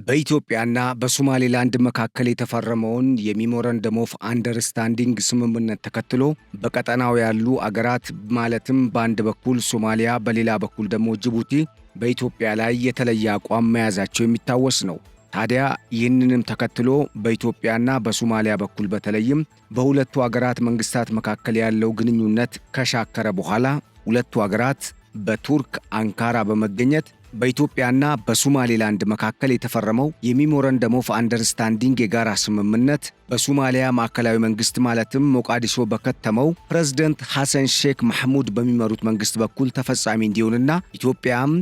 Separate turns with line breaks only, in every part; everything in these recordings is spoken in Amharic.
በኢትዮጵያና በሶማሌላንድ መካከል የተፈረመውን የሜሞራንደም ኦፍ አንደርስታንዲንግ ስምምነት ተከትሎ በቀጠናው ያሉ አገራት ማለትም በአንድ በኩል ሶማሊያ፣ በሌላ በኩል ደግሞ ጅቡቲ በኢትዮጵያ ላይ የተለየ አቋም መያዛቸው የሚታወስ ነው። ታዲያ ይህንንም ተከትሎ በኢትዮጵያና በሶማሊያ በኩል በተለይም በሁለቱ አገራት መንግስታት መካከል ያለው ግንኙነት ከሻከረ በኋላ ሁለቱ አገራት በቱርክ አንካራ በመገኘት በኢትዮጵያና በሶማሌላንድ መካከል የተፈረመው የሜሞራንደም ኦፍ አንደርስታንዲንግ የጋራ ስምምነት በሶማሊያ ማዕከላዊ መንግስት ማለትም ሞቃዲሾ በከተመው ፕሬዝዳንት ሐሰን ሼክ መሐሙድ በሚመሩት መንግስት በኩል ተፈጻሚ እንዲሆንና ኢትዮጵያም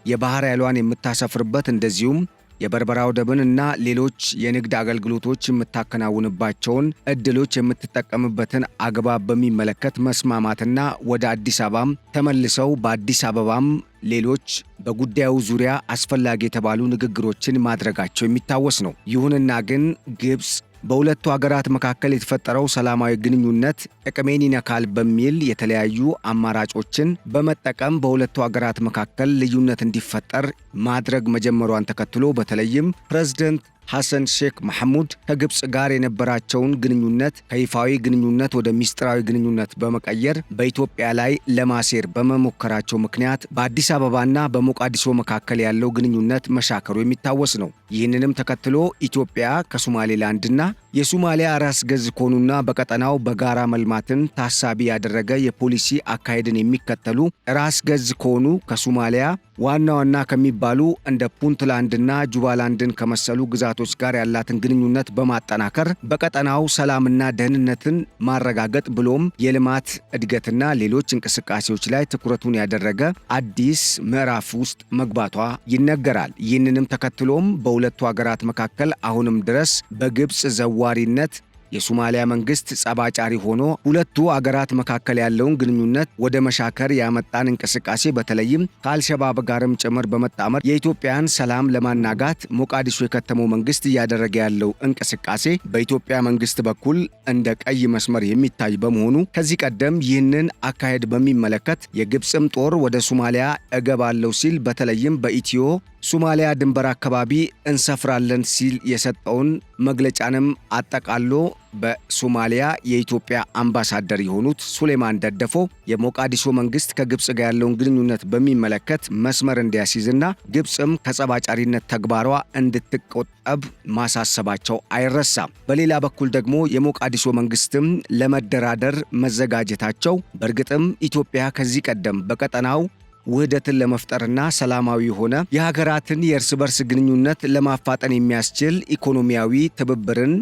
የባህር ኃይሏን የምታሰፍርበት እንደዚሁም የበርበራ ወደብንና ሌሎች የንግድ አገልግሎቶች የምታከናውንባቸውን እድሎች የምትጠቀምበትን አግባብ በሚመለከት መስማማትና ወደ አዲስ አበባም ተመልሰው በአዲስ አበባም ሌሎች በጉዳዩ ዙሪያ አስፈላጊ የተባሉ ንግግሮችን ማድረጋቸው የሚታወስ ነው። ይሁንና ግን ግብጽ በሁለቱ አገራት መካከል የተፈጠረው ሰላማዊ ግንኙነት ጥቅሜን ይነካል በሚል የተለያዩ አማራጮችን በመጠቀም በሁለቱ አገራት መካከል ልዩነት እንዲፈጠር ማድረግ መጀመሯን ተከትሎ በተለይም ፕሬዝዳንት ሐሰን ሼክ መሐሙድ ከግብጽ ጋር የነበራቸውን ግንኙነት ከይፋዊ ግንኙነት ወደ ሚስጥራዊ ግንኙነት በመቀየር በኢትዮጵያ ላይ ለማሴር በመሞከራቸው ምክንያት በአዲስ አበባና በሞቃዲሾ መካከል ያለው ግንኙነት መሻከሩ የሚታወስ ነው። ይህንንም ተከትሎ ኢትዮጵያ ከሶማሌላንድና የሶማሊያ ራስ ገዝ ከሆኑና በቀጠናው በጋራ መልማትን ታሳቢ ያደረገ የፖሊሲ አካሄድን የሚከተሉ ራስ ገዝ ከሆኑ ከሶማሊያ ዋና ዋና ከሚባሉ እንደ ፑንትላንድና ጁባላንድን ከመሰሉ ግዛቶች ጋር ያላትን ግንኙነት በማጠናከር በቀጠናው ሰላምና ደህንነትን ማረጋገጥ ብሎም የልማት እድገትና ሌሎች እንቅስቃሴዎች ላይ ትኩረቱን ያደረገ አዲስ ምዕራፍ ውስጥ መግባቷ ይነገራል። ይህንንም ተከትሎም በሁለቱ አገራት መካከል አሁንም ድረስ በግብጽ ዘዋሪነት የሶማሊያ መንግስት ጸባጫሪ ሆኖ ሁለቱ አገራት መካከል ያለውን ግንኙነት ወደ መሻከር ያመጣን እንቅስቃሴ በተለይም ከአልሸባብ ጋርም ጭምር በመጣመር የኢትዮጵያን ሰላም ለማናጋት ሞቃዲሾ የከተመው መንግስት እያደረገ ያለው እንቅስቃሴ በኢትዮጵያ መንግስት በኩል እንደ ቀይ መስመር የሚታይ በመሆኑ ከዚህ ቀደም ይህንን አካሄድ በሚመለከት የግብጽም ጦር ወደ ሶማሊያ እገባለሁ ሲል በተለይም በኢትዮ ሶማሊያ ድንበር አካባቢ እንሰፍራለን ሲል የሰጠውን መግለጫንም አጠቃሎ በሶማሊያ የኢትዮጵያ አምባሳደር የሆኑት ሱሌማን ደደፎ የሞቃዲሾ መንግስት ከግብጽ ጋር ያለውን ግንኙነት በሚመለከት መስመር እንዲያስይዝና ግብጽም ከጸባጫሪነት ተግባሯ እንድትቆጠብ ማሳሰባቸው አይረሳም። በሌላ በኩል ደግሞ የሞቃዲሾ መንግስትም ለመደራደር መዘጋጀታቸው በእርግጥም ኢትዮጵያ ከዚህ ቀደም በቀጠናው ውህደትን ለመፍጠርና ሰላማዊ የሆነ የሀገራትን የእርስ በርስ ግንኙነት ለማፋጠን የሚያስችል ኢኮኖሚያዊ ትብብርን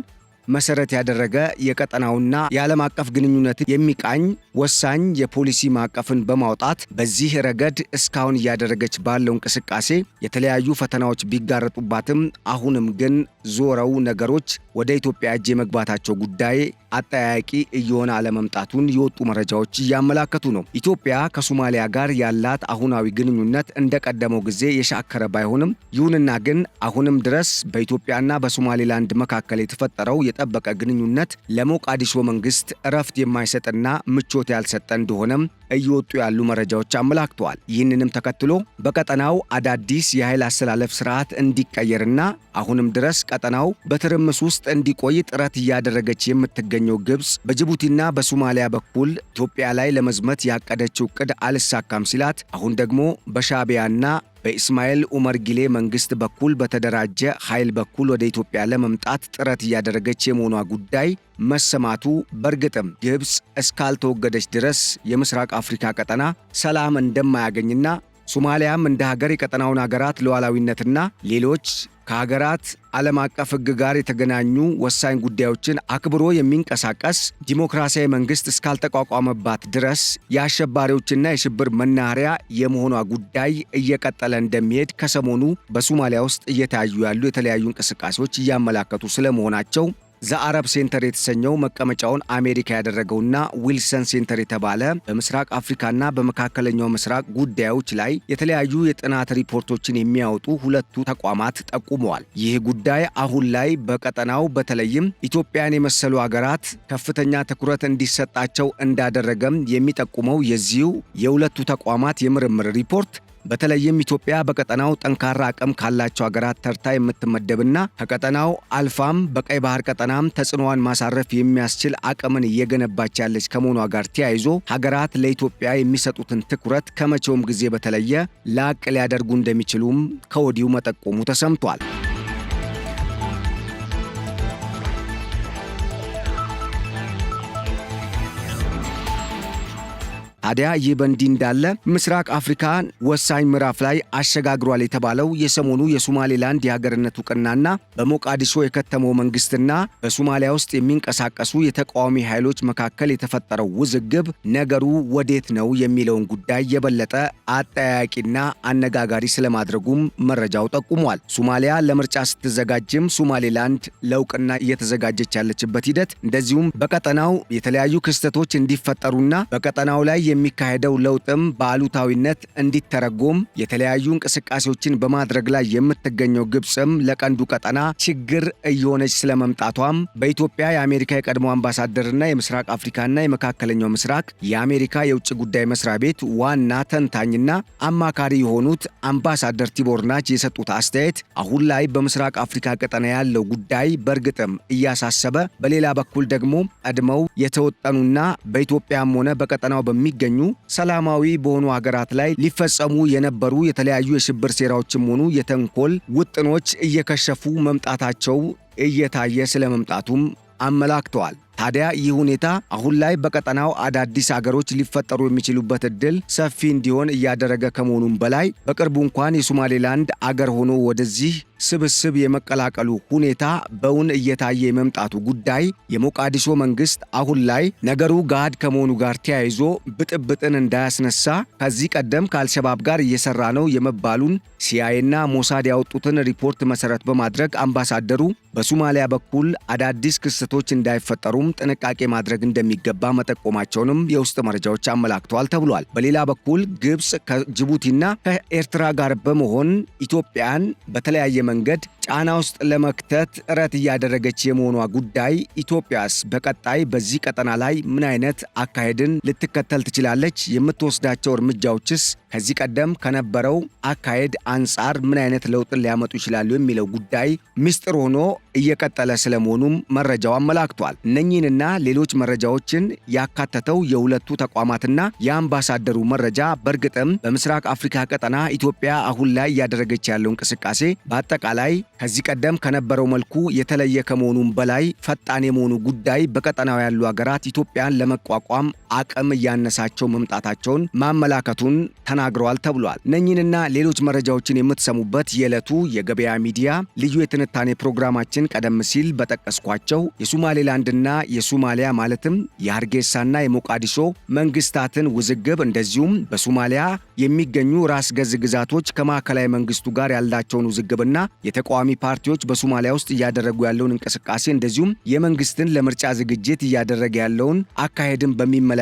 መሰረት ያደረገ የቀጠናውና የዓለም አቀፍ ግንኙነትን የሚቃኝ ወሳኝ የፖሊሲ ማዕቀፍን በማውጣት በዚህ ረገድ እስካሁን እያደረገች ባለው እንቅስቃሴ የተለያዩ ፈተናዎች ቢጋረጡባትም አሁንም ግን ዞረው ነገሮች ወደ ኢትዮጵያ እጅ የመግባታቸው ጉዳይ አጠያያቂ እየሆነ አለመምጣቱን የወጡ መረጃዎች እያመላከቱ ነው። ኢትዮጵያ ከሶማሊያ ጋር ያላት አሁናዊ ግንኙነት እንደቀደመው ጊዜ የሻከረ ባይሆንም ይሁንና ግን አሁንም ድረስ በኢትዮጵያና በሶማሌላንድ መካከል የተፈጠረው የጠበቀ ግንኙነት ለሞቃዲሾ መንግስት እረፍት የማይሰጥና ምቾት ያልሰጠ እንደሆነም እየወጡ ያሉ መረጃዎች አመላክተዋል። ይህንንም ተከትሎ በቀጠናው አዳዲስ የኃይል አስተላለፍ ስርዓት እንዲቀየርና አሁንም ድረስ ቀጠናው በትርምስ ውስጥ እንዲቆይ ጥረት እያደረገች የምትገኘው ግብጽ በጅቡቲና በሶማሊያ በኩል ኢትዮጵያ ላይ ለመዝመት ያቀደችው ዕቅድ አልሳካም ሲላት አሁን ደግሞ በሻዕቢያና በኢስማኤል ኡመር ጊሌ መንግስት በኩል በተደራጀ ኃይል በኩል ወደ ኢትዮጵያ ለመምጣት ጥረት እያደረገች የመሆኗ ጉዳይ መሰማቱ በእርግጥም ግብጽ እስካልተወገደች ድረስ የምስራቅ አፍሪካ ቀጠና ሰላም እንደማያገኝና ሶማሊያም እንደ ሀገር የቀጠናውን ሀገራት ሉዓላዊነትና ሌሎች ከሀገራት ዓለም አቀፍ ሕግ ጋር የተገናኙ ወሳኝ ጉዳዮችን አክብሮ የሚንቀሳቀስ ዲሞክራሲያዊ መንግስት እስካልተቋቋመባት ድረስ የአሸባሪዎችና የሽብር መናኸሪያ የመሆኗ ጉዳይ እየቀጠለ እንደሚሄድ ከሰሞኑ በሶማሊያ ውስጥ እየታዩ ያሉ የተለያዩ እንቅስቃሴዎች እያመላከቱ ስለመሆናቸው ዘአረብ ሴንተር የተሰኘው መቀመጫውን አሜሪካ ያደረገውና ዊልሰን ሴንተር የተባለ በምስራቅ አፍሪካና በመካከለኛው ምስራቅ ጉዳዮች ላይ የተለያዩ የጥናት ሪፖርቶችን የሚያወጡ ሁለቱ ተቋማት ጠቁመዋል። ይህ ጉዳይ አሁን ላይ በቀጠናው በተለይም ኢትዮጵያን የመሰሉ ሀገራት ከፍተኛ ትኩረት እንዲሰጣቸው እንዳደረገም የሚጠቁመው የዚሁ የሁለቱ ተቋማት የምርምር ሪፖርት በተለይም ኢትዮጵያ በቀጠናው ጠንካራ አቅም ካላቸው ሀገራት ተርታ የምትመደብና ከቀጠናው አልፋም በቀይ ባህር ቀጠናም ተጽዕኖዋን ማሳረፍ የሚያስችል አቅምን እየገነባች ያለች ከመሆኗ ጋር ተያይዞ ሀገራት ለኢትዮጵያ የሚሰጡትን ትኩረት ከመቼውም ጊዜ በተለየ ላቅ ሊያደርጉ እንደሚችሉም ከወዲሁ መጠቆሙ ተሰምቷል። ታዲያ ይህ በእንዲህ እንዳለ ምስራቅ አፍሪካን ወሳኝ ምዕራፍ ላይ አሸጋግሯል የተባለው የሰሞኑ የሶማሌላንድ የሀገርነት ዕውቅናና በሞቃዲሾ የከተመው መንግስትና በሶማሊያ ውስጥ የሚንቀሳቀሱ የተቃዋሚ ኃይሎች መካከል የተፈጠረው ውዝግብ ነገሩ ወዴት ነው የሚለውን ጉዳይ የበለጠ አጠያያቂና አነጋጋሪ ስለማድረጉም መረጃው ጠቁሟል። ሶማሊያ ለምርጫ ስትዘጋጅም ሶማሌላንድ ለዕውቅና እየተዘጋጀች ያለችበት ሂደት እንደዚሁም በቀጠናው የተለያዩ ክስተቶች እንዲፈጠሩና በቀጠናው ላይ የሚካሄደው ለውጥም በአሉታዊነት እንዲተረጎም የተለያዩ እንቅስቃሴዎችን በማድረግ ላይ የምትገኘው ግብፅም ለቀንዱ ቀጠና ችግር እየሆነች ስለመምጣቷም በኢትዮጵያ የአሜሪካ የቀድሞ አምባሳደርና የምስራቅ አፍሪካና የመካከለኛው ምስራቅ የአሜሪካ የውጭ ጉዳይ መስሪያ ቤት ዋና ተንታኝና አማካሪ የሆኑት አምባሳደር ቲቦር ናች የሰጡት አስተያየት አሁን ላይ በምስራቅ አፍሪካ ቀጠና ያለው ጉዳይ በእርግጥም እያሳሰበ፣ በሌላ በኩል ደግሞ ቀድመው የተወጠኑና በኢትዮጵያም ሆነ በቀጠናው በሚገኙ ሰላማዊ በሆኑ ሀገራት ላይ ሊፈጸሙ የነበሩ የተለያዩ የሽብር ሴራዎችም ሆኑ የተንኮል ውጥኖች እየከሸፉ መምጣታቸው እየታየ ስለመምጣቱም አመላክተዋል። ታዲያ ይህ ሁኔታ አሁን ላይ በቀጠናው አዳዲስ አገሮች ሊፈጠሩ የሚችሉበት እድል ሰፊ እንዲሆን እያደረገ ከመሆኑም በላይ በቅርቡ እንኳን የሶማሌላንድ አገር ሆኖ ወደዚህ ስብስብ የመቀላቀሉ ሁኔታ በውን እየታየ የመምጣቱ ጉዳይ የሞቃዲሾ መንግስት አሁን ላይ ነገሩ ጋድ ከመሆኑ ጋር ተያይዞ ብጥብጥን እንዳያስነሳ ከዚህ ቀደም ከአልሸባብ ጋር እየሰራ ነው የመባሉን ሲአይኤና ሞሳድ ያወጡትን ሪፖርት መሰረት በማድረግ አምባሳደሩ በሶማሊያ በኩል አዳዲስ ክስተቶች እንዳይፈጠሩም ጥንቃቄ ማድረግ እንደሚገባ መጠቆማቸውንም የውስጥ መረጃዎች አመላክተዋል ተብሏል። በሌላ በኩል ግብፅ ከጅቡቲና ከኤርትራ ጋር በመሆን ኢትዮጵያን በተለያየ መንገድ ጫና ውስጥ ለመክተት ጥረት እያደረገች የመሆኗ ጉዳይ ኢትዮጵያስ በቀጣይ በዚህ ቀጠና ላይ ምን አይነት አካሄድን ልትከተል ትችላለች? የምትወስዳቸው እርምጃዎችስ ከዚህ ቀደም ከነበረው አካሄድ አንጻር ምን አይነት ለውጥን ሊያመጡ ይችላሉ የሚለው ጉዳይ ምስጢር ሆኖ እየቀጠለ ስለመሆኑም መረጃው አመላክቷል። እነኚህንና ሌሎች መረጃዎችን ያካተተው የሁለቱ ተቋማትና የአምባሳደሩ መረጃ በእርግጥም በምስራቅ አፍሪካ ቀጠና ኢትዮጵያ አሁን ላይ እያደረገች ያለው እንቅስቃሴ በአጠቃላይ ከዚህ ቀደም ከነበረው መልኩ የተለየ ከመሆኑም በላይ ፈጣን የመሆኑ ጉዳይ በቀጠናው ያሉ ሀገራት ኢትዮጵያን ለመቋቋም አቅም እያነሳቸው መምጣታቸውን ማመላከቱን ተናግረዋል ተብሏል። እነኚህንና ሌሎች መረጃዎችን የምትሰሙበት የዕለቱ የገበያ ሚዲያ ልዩ የትንታኔ ፕሮግራማችን ቀደም ሲል በጠቀስኳቸው የሶማሌላንድና የሶማሊያ ማለትም የሀርጌሳና የሞቃዲሾ መንግስታትን ውዝግብ እንደዚሁም በሶማሊያ የሚገኙ ራስ ገዝ ግዛቶች ከማዕከላዊ መንግስቱ ጋር ያላቸውን ውዝግብና የተቃዋሚ ፓርቲዎች በሶማሊያ ውስጥ እያደረጉ ያለውን እንቅስቃሴ እንደዚሁም የመንግስትን ለምርጫ ዝግጅት እያደረገ ያለውን አካሄድን በሚመለከት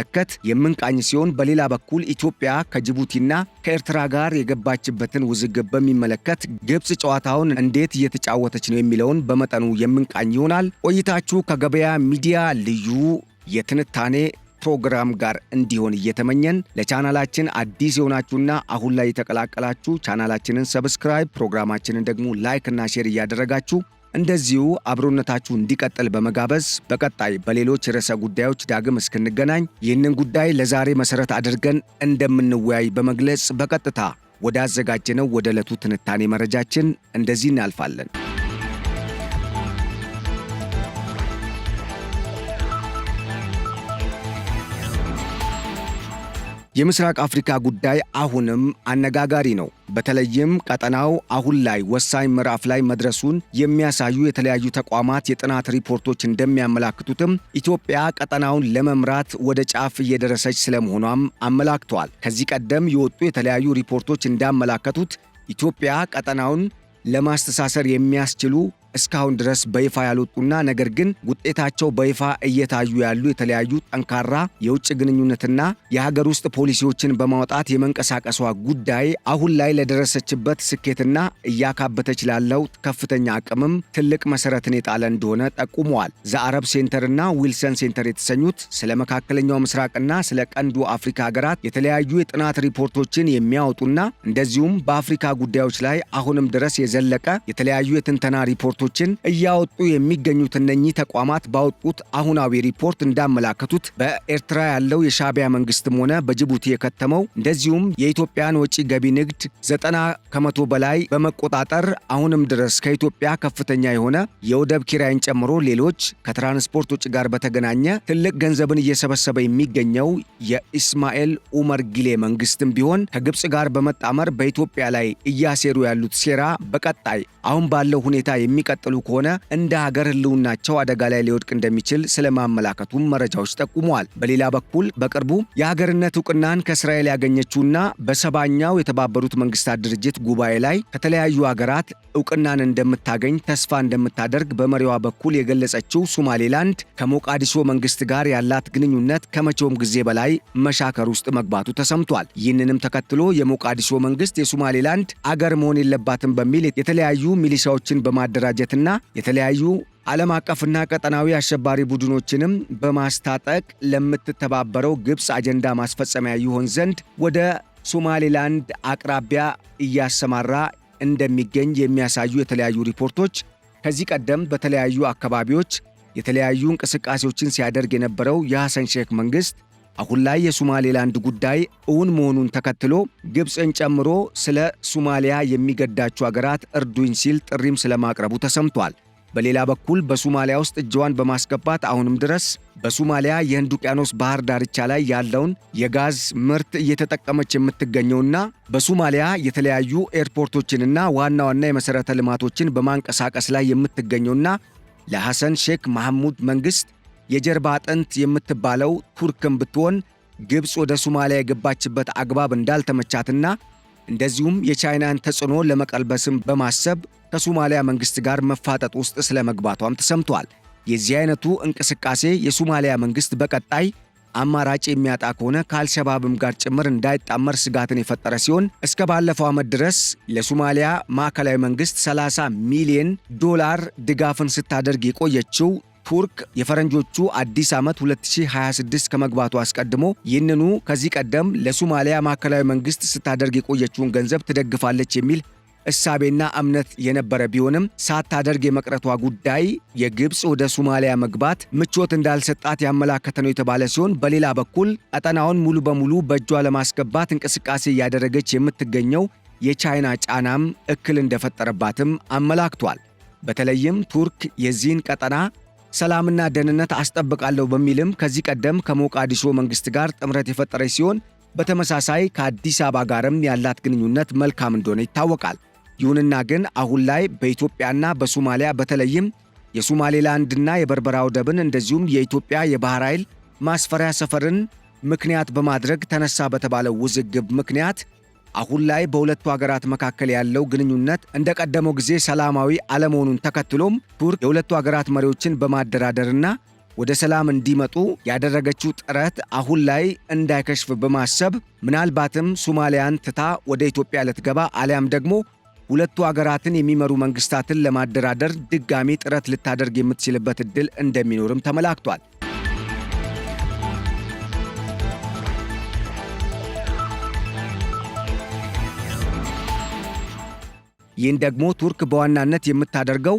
የምንቃኝ ሲሆን፣ በሌላ በኩል ኢትዮጵያ ከጅቡቲና ከኤርትራ ጋር የገባችበትን ውዝግብ በሚመለከት ግብፅ ጨዋታውን እንዴት እየተጫወተች ነው የሚለውን በመጠኑ የምንቃኝ ይሆናል። ቆይታችሁ ከገበያ ሚዲያ ልዩ የትንታኔ ፕሮግራም ጋር እንዲሆን እየተመኘን ለቻናላችን አዲስ የሆናችሁና አሁን ላይ የተቀላቀላችሁ ቻናላችንን ሰብስክራይብ፣ ፕሮግራማችንን ደግሞ ላይክ እና ሼር እያደረጋችሁ እንደዚሁ አብሮነታችሁ እንዲቀጥል በመጋበዝ በቀጣይ በሌሎች ርዕሰ ጉዳዮች ዳግም እስክንገናኝ ይህንን ጉዳይ ለዛሬ መሰረት አድርገን እንደምንወያይ በመግለጽ በቀጥታ ወደ አዘጋጀነው ወደ ዕለቱ ትንታኔ መረጃችን እንደዚህ እናልፋለን። የምስራቅ አፍሪካ ጉዳይ አሁንም አነጋጋሪ ነው። በተለይም ቀጠናው አሁን ላይ ወሳኝ ምዕራፍ ላይ መድረሱን የሚያሳዩ የተለያዩ ተቋማት የጥናት ሪፖርቶች እንደሚያመላክቱትም ኢትዮጵያ ቀጠናውን ለመምራት ወደ ጫፍ እየደረሰች ስለመሆኗም አመላክተዋል። ከዚህ ቀደም የወጡ የተለያዩ ሪፖርቶች እንዳመላከቱት ኢትዮጵያ ቀጠናውን ለማስተሳሰር የሚያስችሉ እስካሁን ድረስ በይፋ ያልወጡና ነገር ግን ውጤታቸው በይፋ እየታዩ ያሉ የተለያዩ ጠንካራ የውጭ ግንኙነትና የሀገር ውስጥ ፖሊሲዎችን በማውጣት የመንቀሳቀሷ ጉዳይ አሁን ላይ ለደረሰችበት ስኬትና እያካበተች ላለው ከፍተኛ አቅምም ትልቅ መሰረትን የጣለ እንደሆነ ጠቁመዋል። ዘአረብ ሴንተርና ዊልሰን ሴንተር የተሰኙት ስለ መካከለኛው ምስራቅና ስለ ቀንዱ አፍሪካ ሀገራት የተለያዩ የጥናት ሪፖርቶችን የሚያወጡና እንደዚሁም በአፍሪካ ጉዳዮች ላይ አሁንም ድረስ የዘለቀ የተለያዩ የትንተና ሪፖርቶችን እያወጡ የሚገኙት እነኚህ ተቋማት ባወጡት አሁናዊ ሪፖርት እንዳመላከቱት በኤርትራ ያለው የሻዕቢያ መንግስትም ሆነ በጅቡቲ የከተመው እንደዚሁም የኢትዮጵያን ወጪ ገቢ ንግድ 90% በላይ በመቆጣጠር አሁንም ድረስ ከኢትዮጵያ ከፍተኛ የሆነ የወደብ ኪራይን ጨምሮ ሌሎች ከትራንስፖርት ውጭ ጋር በተገናኘ ትልቅ ገንዘብን እየሰበሰበ የሚገኘው የኢስማኤል ኡመር ጊሌ መንግስትም ቢሆን ከግብጽ ጋር በመጣመር በኢትዮጵያ ላይ እያሴሩ ያሉት ሴራ በቀጣይ አሁን ባለው ሁኔታ የሚቀጥሉ ከሆነ እንደ ሀገር ህልውናቸው አደጋ ላይ ሊወድቅ እንደሚችል ስለማመላከቱም መረጃዎች ጠቁመዋል። በሌላ በኩል በቅርቡ የሀገርነት እውቅናን ከእስራኤል ያገኘችውና በሰባኛው የተባበሩት መንግስታት ድርጅት ጉባኤ ላይ ከተለያዩ ሀገራት እውቅናን እንደምታገኝ ተስፋ እንደምታደርግ በመሪዋ በኩል የገለጸችው ሶማሌላንድ ከሞቃዲሾ መንግስት ጋር ያላት ግንኙነት ከመቼውም ጊዜ በላይ መሻከር ውስጥ መግባቱ ተሰምቷል። ይህንንም ተከትሎ የሞቃዲሾ መንግስት የሶማሌላንድ አገር መሆን የለባትም በሚል የተለያዩ ሚሊሻዎችን በማደራጀትና የተለያዩ ዓለም አቀፍና ቀጠናዊ አሸባሪ ቡድኖችንም በማስታጠቅ ለምትተባበረው ግብጽ አጀንዳ ማስፈጸሚያ ይሆን ዘንድ ወደ ሶማሌላንድ አቅራቢያ እያሰማራ እንደሚገኝ የሚያሳዩ የተለያዩ ሪፖርቶች ከዚህ ቀደም በተለያዩ አካባቢዎች የተለያዩ እንቅስቃሴዎችን ሲያደርግ የነበረው የሐሰን ሼክ መንግስት አሁን ላይ የሶማሌላንድ ጉዳይ እውን መሆኑን ተከትሎ ግብጽን ጨምሮ ስለ ሶማሊያ የሚገዳቸው ሀገራት እርዱኝ ሲል ጥሪም ስለማቅረቡ ተሰምቷል። በሌላ በኩል በሶማሊያ ውስጥ እጇን በማስገባት አሁንም ድረስ በሶማሊያ የህንድ ውቅያኖስ ባህር ዳርቻ ላይ ያለውን የጋዝ ምርት እየተጠቀመች የምትገኘውና በሶማሊያ የተለያዩ ኤርፖርቶችንና ዋና ዋና የመሠረተ ልማቶችን በማንቀሳቀስ ላይ የምትገኘውና ለሐሰን ሼክ መሐሙድ መንግስት የጀርባ አጥንት የምትባለው ቱርክም ብትሆን ግብጽ ወደ ሶማሊያ የገባችበት አግባብ እንዳልተመቻትና እንደዚሁም የቻይናን ተጽዕኖ ለመቀልበስም በማሰብ ከሶማሊያ መንግስት ጋር መፋጠጥ ውስጥ ስለመግባቷም ተሰምቷል። የዚህ አይነቱ እንቅስቃሴ የሶማሊያ መንግስት በቀጣይ አማራጭ የሚያጣ ከሆነ ከአልሸባብም ጋር ጭምር እንዳይጣመር ስጋትን የፈጠረ ሲሆን እስከ ባለፈው ዓመት ድረስ ለሶማሊያ ማዕከላዊ መንግስት 30 ሚሊዮን ዶላር ድጋፍን ስታደርግ የቆየችው ቱርክ የፈረንጆቹ አዲስ ዓመት 2026 ከመግባቱ አስቀድሞ ይህንኑ ከዚህ ቀደም ለሶማሊያ ማዕከላዊ መንግስት ስታደርግ የቆየችውን ገንዘብ ትደግፋለች የሚል እሳቤና እምነት የነበረ ቢሆንም ሳታደርግ የመቅረቷ ጉዳይ የግብጽ ወደ ሶማሊያ መግባት ምቾት እንዳልሰጣት ያመላከተ ነው የተባለ ሲሆን በሌላ በኩል ቀጠናውን ሙሉ በሙሉ በእጇ ለማስገባት እንቅስቃሴ እያደረገች የምትገኘው የቻይና ጫናም እክል እንደፈጠረባትም አመላክቷል። በተለይም ቱርክ የዚህን ቀጠና ሰላምና ደህንነት አስጠብቃለሁ በሚልም ከዚህ ቀደም ከሞቃዲሾ መንግስት ጋር ጥምረት የፈጠረች ሲሆን በተመሳሳይ ከአዲስ አበባ ጋርም ያላት ግንኙነት መልካም እንደሆነ ይታወቃል። ይሁንና ግን አሁን ላይ በኢትዮጵያና በሶማሊያ በተለይም የሶማሌላንድና የበርበራ ወደብን እንደዚሁም የኢትዮጵያ የባህር ኃይል ማስፈሪያ ሰፈርን ምክንያት በማድረግ ተነሳ በተባለው ውዝግብ ምክንያት አሁን ላይ በሁለቱ ሀገራት መካከል ያለው ግንኙነት እንደቀደመው ጊዜ ሰላማዊ አለመሆኑን ተከትሎም ቱርክ የሁለቱ ሀገራት መሪዎችን በማደራደርና ወደ ሰላም እንዲመጡ ያደረገችው ጥረት አሁን ላይ እንዳይከሽፍ በማሰብ ምናልባትም ሶማሊያን ትታ ወደ ኢትዮጵያ ልትገባ አሊያም ደግሞ ሁለቱ ሀገራትን የሚመሩ መንግስታትን ለማደራደር ድጋሚ ጥረት ልታደርግ የምትችልበት ዕድል እንደሚኖርም ተመላክቷል። ይህን ደግሞ ቱርክ በዋናነት የምታደርገው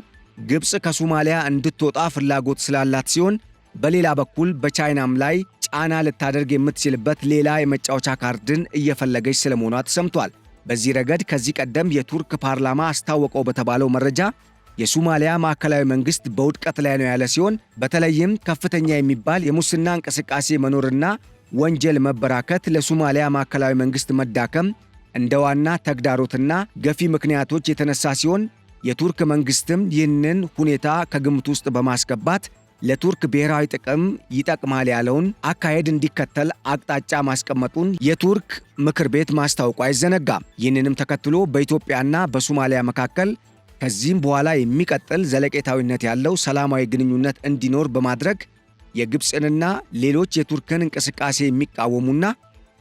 ግብጽ ከሶማሊያ እንድትወጣ ፍላጎት ስላላት ሲሆን በሌላ በኩል በቻይናም ላይ ጫና ልታደርግ የምትችልበት ሌላ የመጫወቻ ካርድን እየፈለገች ስለመሆኗ ተሰምቷል። በዚህ ረገድ ከዚህ ቀደም የቱርክ ፓርላማ አስታወቀው በተባለው መረጃ የሶማሊያ ማዕከላዊ መንግስት በውድቀት ላይ ነው ያለ ሲሆን በተለይም ከፍተኛ የሚባል የሙስና እንቅስቃሴ መኖርና ወንጀል መበራከት ለሶማሊያ ማዕከላዊ መንግስት መዳከም እንደ ዋና ተግዳሮትና ገፊ ምክንያቶች የተነሳ ሲሆን የቱርክ መንግስትም ይህንን ሁኔታ ከግምት ውስጥ በማስገባት ለቱርክ ብሔራዊ ጥቅም ይጠቅማል ያለውን አካሄድ እንዲከተል አቅጣጫ ማስቀመጡን የቱርክ ምክር ቤት ማስታወቁ አይዘነጋም። ይህንንም ተከትሎ በኢትዮጵያና በሶማሊያ መካከል ከዚህም በኋላ የሚቀጥል ዘለቄታዊነት ያለው ሰላማዊ ግንኙነት እንዲኖር በማድረግ የግብፅንና ሌሎች የቱርክን እንቅስቃሴ የሚቃወሙና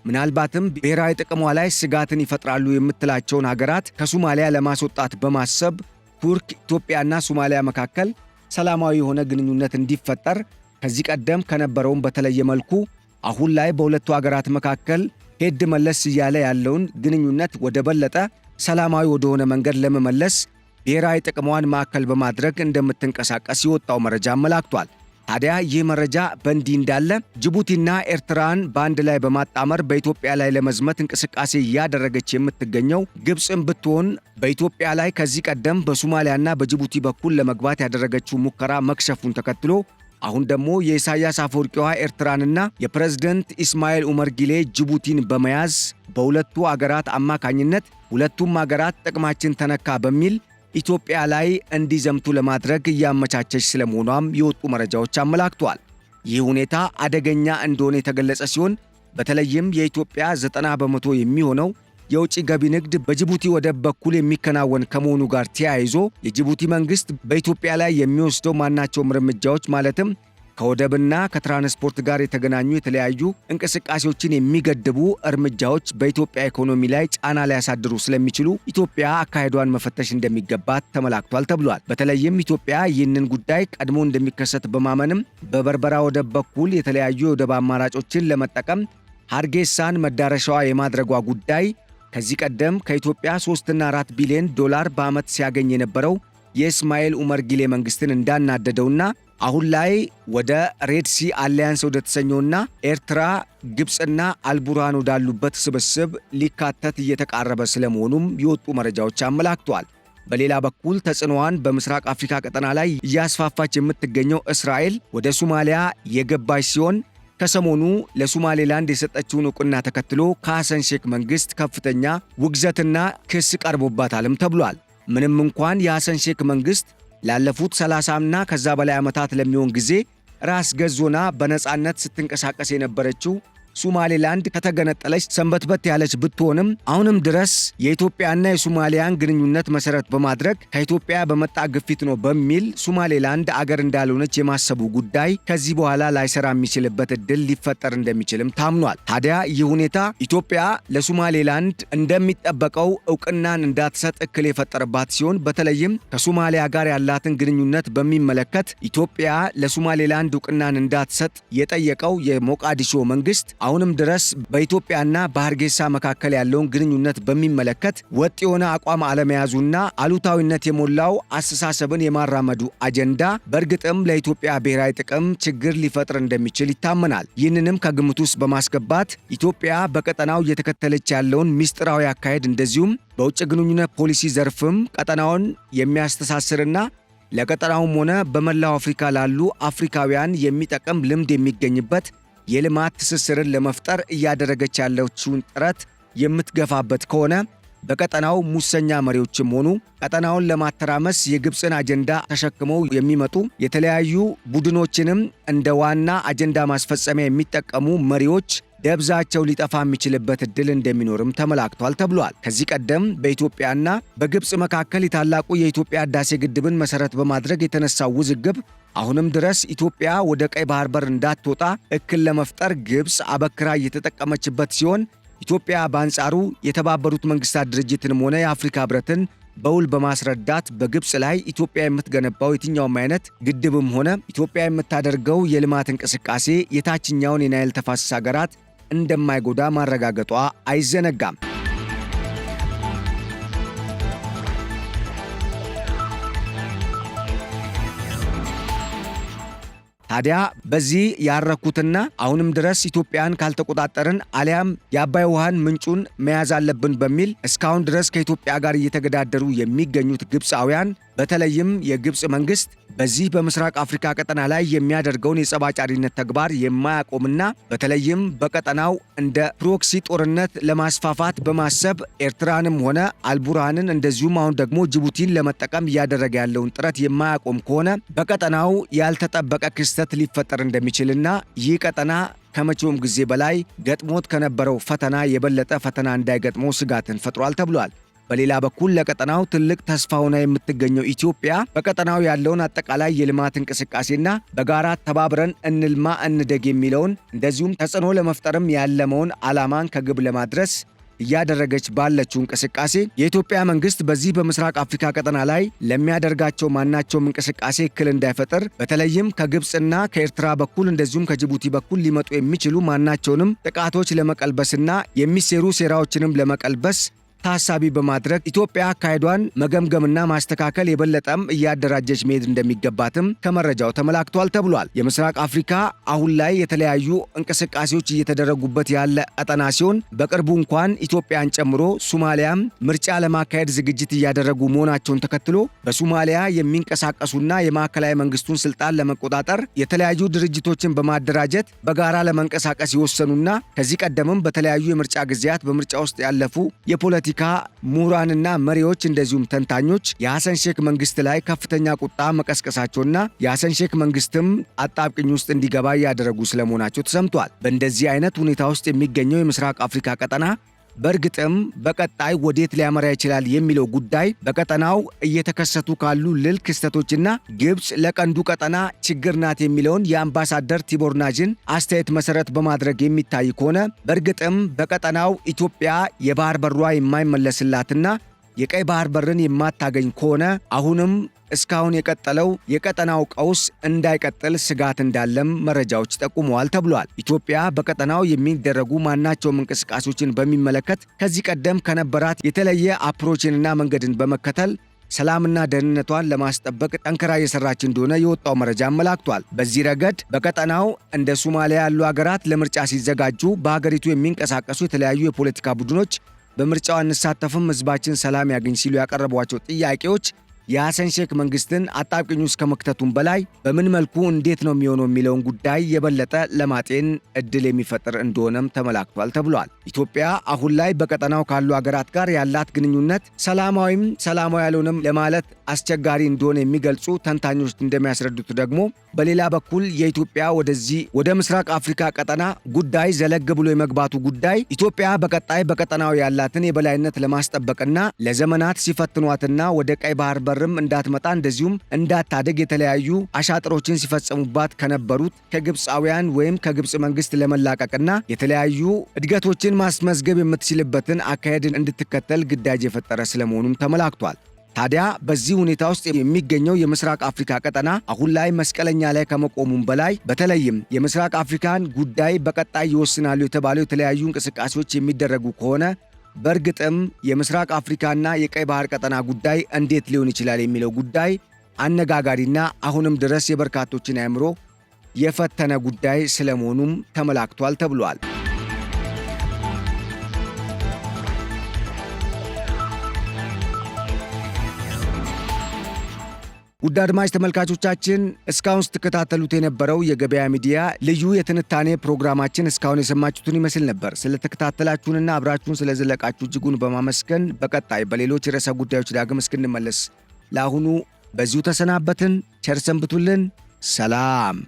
ምናልባትም ብሔራዊ ጥቅሟ ላይ ስጋትን ይፈጥራሉ የምትላቸውን ሀገራት ከሶማሊያ ለማስወጣት በማሰብ ቱርክ ኢትዮጵያና ሶማሊያ መካከል ሰላማዊ የሆነ ግንኙነት እንዲፈጠር ከዚህ ቀደም ከነበረውም በተለየ መልኩ አሁን ላይ በሁለቱ ሀገራት መካከል ሄድ መለስ እያለ ያለውን ግንኙነት ወደ በለጠ ሰላማዊ ወደሆነ መንገድ ለመመለስ ብሔራዊ ጥቅሟን ማዕከል በማድረግ እንደምትንቀሳቀስ የወጣው መረጃ አመላክቷል። ታዲያ ይህ መረጃ በእንዲህ እንዳለ ጅቡቲና ኤርትራን በአንድ ላይ በማጣመር በኢትዮጵያ ላይ ለመዝመት እንቅስቃሴ እያደረገች የምትገኘው ግብፅም ብትሆን በኢትዮጵያ ላይ ከዚህ ቀደም በሶማሊያና በጅቡቲ በኩል ለመግባት ያደረገችው ሙከራ መክሸፉን ተከትሎ አሁን ደግሞ የኢሳያስ አፈወርቂዋ ኤርትራንና የፕሬዝደንት ኢስማኤል ኡመር ጊሌ ጅቡቲን በመያዝ በሁለቱ አገራት አማካኝነት ሁለቱም አገራት ጥቅማችን ተነካ በሚል ኢትዮጵያ ላይ እንዲዘምቱ ለማድረግ እያመቻቸች ስለመሆኗም የወጡ መረጃዎች አመላክተዋል። ይህ ሁኔታ አደገኛ እንደሆነ የተገለጸ ሲሆን በተለይም የኢትዮጵያ 90% የሚሆነው የውጭ ገቢ ንግድ በጅቡቲ ወደብ በኩል የሚከናወን ከመሆኑ ጋር ተያይዞ የጅቡቲ መንግስት በኢትዮጵያ ላይ የሚወስደው ማናቸውም እርምጃዎች ማለትም ከወደብና ከትራንስፖርት ጋር የተገናኙ የተለያዩ እንቅስቃሴዎችን የሚገድቡ እርምጃዎች በኢትዮጵያ ኢኮኖሚ ላይ ጫና ሊያሳድሩ ስለሚችሉ ኢትዮጵያ አካሄዷን መፈተሽ እንደሚገባት ተመላክቷል ተብሏል። በተለይም ኢትዮጵያ ይህንን ጉዳይ ቀድሞ እንደሚከሰት በማመንም በበርበራ ወደብ በኩል የተለያዩ የወደብ አማራጮችን ለመጠቀም ሀርጌሳን መዳረሻዋ የማድረጓ ጉዳይ ከዚህ ቀደም ከኢትዮጵያ 3 እና 4 ቢሊዮን ዶላር በዓመት ሲያገኝ የነበረው የኢስማኤል ኡመር ጊሌ መንግስትን እንዳናደደውና አሁን ላይ ወደ ሬድሲ አሊያንስ ወደ ተሰኘውና ኤርትራ፣ ግብፅና አልቡርሃን ወዳሉበት ስብስብ ሊካተት እየተቃረበ ስለመሆኑም የወጡ መረጃዎች አመላክተዋል። በሌላ በኩል ተጽዕኖዋን በምስራቅ አፍሪካ ቀጠና ላይ እያስፋፋች የምትገኘው እስራኤል ወደ ሶማሊያ የገባች ሲሆን ከሰሞኑ ለሶማሌላንድ የሰጠችውን ዕውቅና ተከትሎ ከሐሰን ሼክ መንግስት ከፍተኛ ውግዘትና ክስ ቀርቦባታልም ተብሏል። ምንም እንኳን የሐሰን ሼክ መንግስት ላለፉት 30 እና ከዛ በላይ ዓመታት ለሚሆን ጊዜ ራስ ገዝ ሆና በነጻነት ስትንቀሳቀስ የነበረችው ሶማሌላንድ ከተገነጠለች ሰንበትበት ያለች ብትሆንም አሁንም ድረስ የኢትዮጵያና የሶማሊያን ግንኙነት መሰረት በማድረግ ከኢትዮጵያ በመጣ ግፊት ነው በሚል ሶማሌላንድ አገር እንዳልሆነች የማሰቡ ጉዳይ ከዚህ በኋላ ላይሰራ የሚችልበት እድል ሊፈጠር እንደሚችልም ታምኗል። ታዲያ ይህ ሁኔታ ኢትዮጵያ ለሶማሌላንድ እንደሚጠበቀው ዕውቅናን እንዳትሰጥ እክል የፈጠረባት ሲሆን በተለይም ከሶማሊያ ጋር ያላትን ግንኙነት በሚመለከት ኢትዮጵያ ለሶማሌላንድ ዕውቅናን እንዳትሰጥ የጠየቀው የሞቃዲሾ መንግስት አሁንም ድረስ በኢትዮጵያና በሀርጌሳ መካከል ያለውን ግንኙነት በሚመለከት ወጥ የሆነ አቋም አለመያዙና አሉታዊነት የሞላው አስተሳሰብን የማራመዱ አጀንዳ በእርግጥም ለኢትዮጵያ ብሔራዊ ጥቅም ችግር ሊፈጥር እንደሚችል ይታመናል። ይህንንም ከግምት ውስጥ በማስገባት ኢትዮጵያ በቀጠናው እየተከተለች ያለውን ምስጢራዊ አካሄድ እንደዚሁም በውጭ ግንኙነት ፖሊሲ ዘርፍም ቀጠናውን የሚያስተሳስርና ለቀጠናውም ሆነ በመላው አፍሪካ ላሉ አፍሪካውያን የሚጠቅም ልምድ የሚገኝበት የልማት ትስስርን ለመፍጠር እያደረገች ያለችውን ጥረት የምትገፋበት ከሆነ በቀጠናው ሙሰኛ መሪዎችም ሆኑ ቀጠናውን ለማተራመስ የግብፅን አጀንዳ ተሸክመው የሚመጡ የተለያዩ ቡድኖችንም እንደ ዋና አጀንዳ ማስፈጸሚያ የሚጠቀሙ መሪዎች ደብዛቸው ሊጠፋ የሚችልበት እድል እንደሚኖርም ተመላክቷል ተብሏል። ከዚህ ቀደም በኢትዮጵያና በግብፅ መካከል የታላቁ የኢትዮጵያ ህዳሴ ግድብን መሰረት በማድረግ የተነሳው ውዝግብ አሁንም ድረስ ኢትዮጵያ ወደ ቀይ ባህር በር እንዳትወጣ እክል ለመፍጠር ግብፅ አበክራ እየተጠቀመችበት ሲሆን ኢትዮጵያ በአንጻሩ የተባበሩት መንግስታት ድርጅትንም ሆነ የአፍሪካ ህብረትን በውል በማስረዳት በግብፅ ላይ ኢትዮጵያ የምትገነባው የትኛውም አይነት ግድብም ሆነ ኢትዮጵያ የምታደርገው የልማት እንቅስቃሴ የታችኛውን የናይል ተፋሰስ ሀገራት እንደማይጎዳ ማረጋገጧ አይዘነጋም። ታዲያ በዚህ ያረኩትና አሁንም ድረስ ኢትዮጵያን ካልተቆጣጠርን አሊያም የአባይ ውሃን ምንጩን መያዝ አለብን በሚል እስካሁን ድረስ ከኢትዮጵያ ጋር እየተገዳደሩ የሚገኙት ግብፃውያን በተለይም የግብፅ መንግስት በዚህ በምስራቅ አፍሪካ ቀጠና ላይ የሚያደርገውን የጸባጫሪነት ተግባር የማያቆምና በተለይም በቀጠናው እንደ ፕሮክሲ ጦርነት ለማስፋፋት በማሰብ ኤርትራንም ሆነ አልቡርሃንን እንደዚሁም አሁን ደግሞ ጅቡቲን ለመጠቀም እያደረገ ያለውን ጥረት የማያቆም ከሆነ በቀጠናው ያልተጠበቀ ክስተት ሊፈጠር እንደሚችልና ይህ ቀጠና ከመቼውም ጊዜ በላይ ገጥሞት ከነበረው ፈተና የበለጠ ፈተና እንዳይገጥመው ስጋትን ፈጥሯል ተብሏል። በሌላ በኩል ለቀጠናው ትልቅ ተስፋ ሆና የምትገኘው ኢትዮጵያ በቀጠናው ያለውን አጠቃላይ የልማት እንቅስቃሴና በጋራ ተባብረን እንልማ እንደግ የሚለውን እንደዚሁም ተጽዕኖ ለመፍጠርም ያለመውን ዓላማን ከግብ ለማድረስ እያደረገች ባለችው እንቅስቃሴ የኢትዮጵያ መንግስት በዚህ በምስራቅ አፍሪካ ቀጠና ላይ ለሚያደርጋቸው ማናቸውም እንቅስቃሴ እክል እንዳይፈጠር በተለይም ከግብፅና ከኤርትራ በኩል እንደዚሁም ከጅቡቲ በኩል ሊመጡ የሚችሉ ማናቸውንም ጥቃቶች ለመቀልበስና የሚሰሩ ሴራዎችንም ለመቀልበስ ታሳቢ በማድረግ ኢትዮጵያ አካሄዷን መገምገምና ማስተካከል የበለጠም እያደራጀች መሄድ እንደሚገባትም ከመረጃው ተመላክቷል ተብሏል። የምስራቅ አፍሪካ አሁን ላይ የተለያዩ እንቅስቃሴዎች እየተደረጉበት ያለ ቀጠና ሲሆን በቅርቡ እንኳን ኢትዮጵያን ጨምሮ ሶማሊያም ምርጫ ለማካሄድ ዝግጅት እያደረጉ መሆናቸውን ተከትሎ በሶማሊያ የሚንቀሳቀሱና የማዕከላዊ መንግስቱን ስልጣን ለመቆጣጠር የተለያዩ ድርጅቶችን በማደራጀት በጋራ ለመንቀሳቀስ የወሰኑና ከዚህ ቀደምም በተለያዩ የምርጫ ጊዜያት በምርጫ ውስጥ ያለፉ የፖለቲካ ምሁራንና መሪዎች እንደዚሁም ተንታኞች የሐሰን ሼክ መንግስት ላይ ከፍተኛ ቁጣ መቀስቀሳቸውና የሐሰን ሼክ መንግስትም አጣብቅኝ ውስጥ እንዲገባ ያደረጉ ስለመሆናቸው ተሰምቷል። በእንደዚህ አይነት ሁኔታ ውስጥ የሚገኘው የምስራቅ አፍሪካ ቀጠና በእርግጥም በቀጣይ ወዴት ሊያመራ ይችላል የሚለው ጉዳይ በቀጠናው እየተከሰቱ ካሉ ልል ክስተቶችና ግብፅ ለቀንዱ ቀጠና ችግር ናት የሚለውን የአምባሳደር ቲቦር ናጅን አስተያየት መሰረት በማድረግ የሚታይ ከሆነ በእርግጥም በቀጠናው ኢትዮጵያ የባህር በሯ የማይመለስላትና የቀይ ባህር በርን የማታገኝ ከሆነ አሁንም እስካሁን የቀጠለው የቀጠናው ቀውስ እንዳይቀጥል ስጋት እንዳለም መረጃዎች ጠቁመዋል ተብሏል። ኢትዮጵያ በቀጠናው የሚደረጉ ማናቸውም እንቅስቃሴዎችን በሚመለከት ከዚህ ቀደም ከነበራት የተለየ አፕሮችንና መንገድን በመከተል ሰላምና ደህንነቷን ለማስጠበቅ ጠንክራ እየሰራች እንደሆነ የወጣው መረጃ አመላክቷል። በዚህ ረገድ በቀጠናው እንደ ሶማሊያ ያሉ ሀገራት ለምርጫ ሲዘጋጁ በሀገሪቱ የሚንቀሳቀሱ የተለያዩ የፖለቲካ ቡድኖች በምርጫው አንሳተፍም፣ ህዝባችን ሰላም ያገኝ ሲሉ ያቀረቧቸው ጥያቄዎች የሐሰን ሼክ መንግስትን አጣብቅኝ ውስጥ ከመክተቱም በላይ በምን መልኩ እንዴት ነው የሚሆነው የሚለውን ጉዳይ የበለጠ ለማጤን እድል የሚፈጥር እንደሆነም ተመላክቷል ተብሏል። ኢትዮጵያ አሁን ላይ በቀጠናው ካሉ ሀገራት ጋር ያላት ግንኙነት ሰላማዊ ያልሆነም ለማለት አስቸጋሪ እንደሆነ የሚገልጹ ተንታኞች እንደሚያስረዱት ደግሞ በሌላ በኩል የኢትዮጵያ ወደ ምስራቅ አፍሪካ ቀጠና ጉዳይ ዘለግ ብሎ የመግባቱ ጉዳይ ኢትዮጵያ በቀጣይ በቀጠናው ያላትን የበላይነት ለማስጠበቅና ለዘመናት ሲፈትኗትና ወደ ቀይ ባህር በርም እንዳትመጣ እንደዚሁም እንዳታደግ የተለያዩ አሻጥሮችን ሲፈጸሙባት ከነበሩት ከግብፃውያን ወይም ከግብፅ መንግስት ለመላቀቅና የተለያዩ እድገቶችን ማስመዝገብ የምትችልበትን አካሄድን እንድትከተል ግዳጅ የፈጠረ ስለመሆኑም ተመላክቷል። ታዲያ በዚህ ሁኔታ ውስጥ የሚገኘው የምስራቅ አፍሪካ ቀጠና አሁን ላይ መስቀለኛ ላይ ከመቆሙም በላይ በተለይም የምስራቅ አፍሪካን ጉዳይ በቀጣይ ይወስናሉ የተባሉ የተለያዩ እንቅስቃሴዎች የሚደረጉ ከሆነ በእርግጥም የምስራቅ አፍሪካና የቀይ ባህር ቀጠና ጉዳይ እንዴት ሊሆን ይችላል የሚለው ጉዳይ አነጋጋሪና አሁንም ድረስ የበርካቶችን አእምሮ የፈተነ ጉዳይ ስለመሆኑም ተመላክቷል ተብሏል። ውድ አድማጭ ተመልካቾቻችን እስካሁን ስትከታተሉት የነበረው የገበያ ሚዲያ ልዩ የትንታኔ ፕሮግራማችን እስካሁን የሰማችሁትን ይመስል ነበር። ስለተከታተላችሁንና አብራችሁን ስለዘለቃችሁ እጅጉን በማመስገን በቀጣይ በሌሎች ርዕሰ ጉዳዮች ዳግም እስክንመለስ ለአሁኑ በዚሁ ተሰናበትን። ቸር ሰንብቱልን። ሰላም።